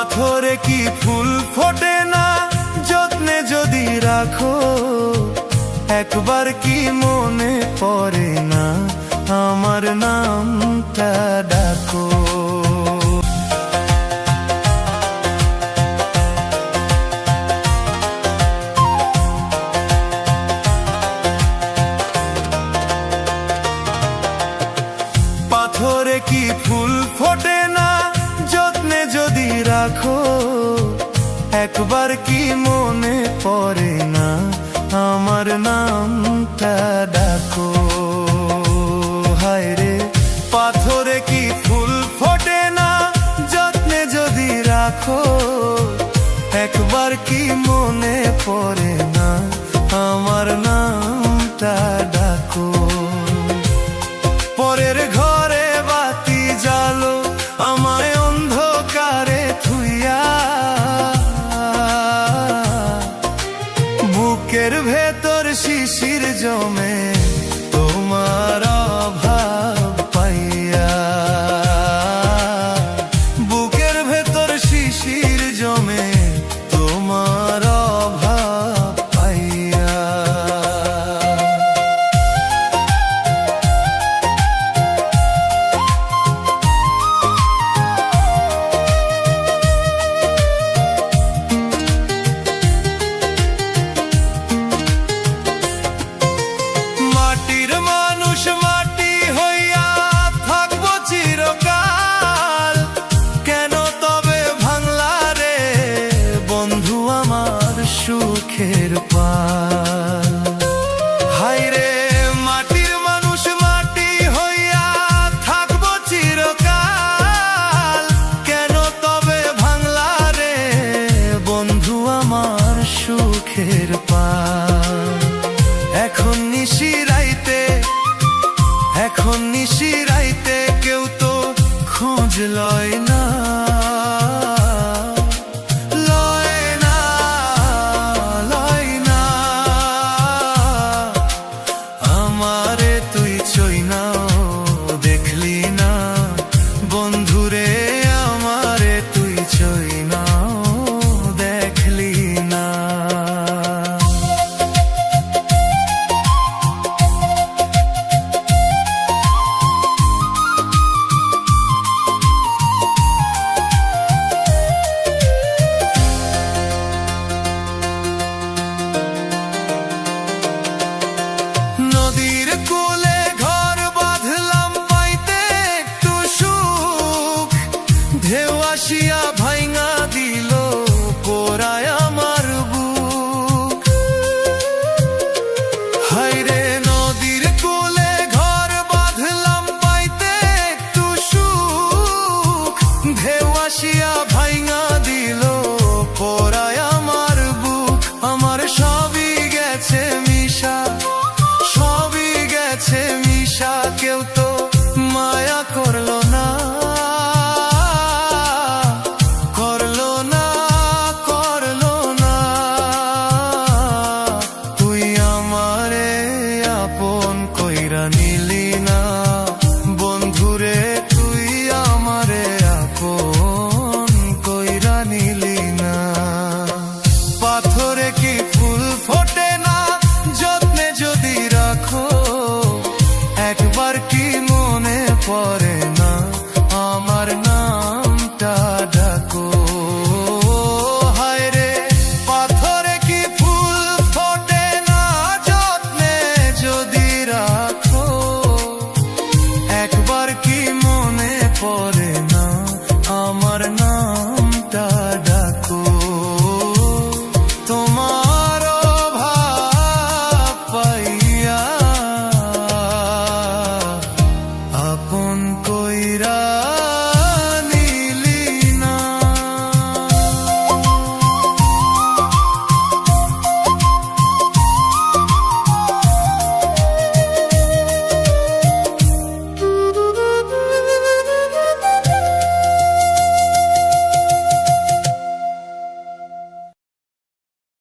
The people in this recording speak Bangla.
পাথরে কি ফুল ফোটে না যত্নে যদি রাখো, একবার কি মনে পড়ে না আমার নামটা ডাকো। পাথরে কি ফুল ফোটে না যত্নে যদি রাখো, একবার কি মনে পড়ে না আমার নামটা ডাকো। হায় রে পাথরে কি ফুল ফোটে না যত্নে যদি রাখো, একবার কি মনে পড়ে না আমার নামটা ডাকো। পরের ঘরে বাতি জ্বালো আমায় অন্ধকারে থুইয়া, বুকের ভেতর শিশির জমে তোমার অভাব পাইয়া, বুকের ভেতর শিশির জমে তোমার অভাব পাইয়া। মাটির মানুষ মাটি হইয়া থাকবো চিরকাল, কেন তবে ভাঙলা রে বন্ধু আমার সুখের পাল। হায় রে মাটির মানুষ মাটি হইয়া থাকবো চিরকাল, কেন তবে ভাঙলা রে বন্ধু আমার সুখের পাল। এখন নিশিরাইতে, এখন নিশিরাইতে কেউ তো খোঁজ লয় না, লয় না, লয় না। আমারে তুই চইনাও দেখলি না বন্ধুরে, আমারে তুই চইনাও দেখলি না। নদীর কূলে ঘর বাঁধলাম পাইতে একটু সুখ, ঢেউ আসিয়া ভাইঙা দিল পোড়ায় আমার বুক। হায় রে নদীর কূলে ঘর বাঁধলাম পাইতে একটু সুখ, ঢেউ আসিয়া ভাইঙা দিল পোড়ায় আমার বুক। আমার সবই গেছে মিশা, সবই গেছে মিশা, কেউ তো মায়া করলো না, করলো না, করলো না। তুই আমারে আপন কইরা নিলি না বন্ধুরে, তুই আমারে আপন কইরা নিলি না। পাথরে কি ফুল ফোটে না যত্নে যদি রাখো, একবার কি মনে পড়ে না আমার নামটা ডাকো। হায় রে পাথরে কি ফুল ফোটে না যত্নে যদি রাখো, একবার কি মনে পড়ে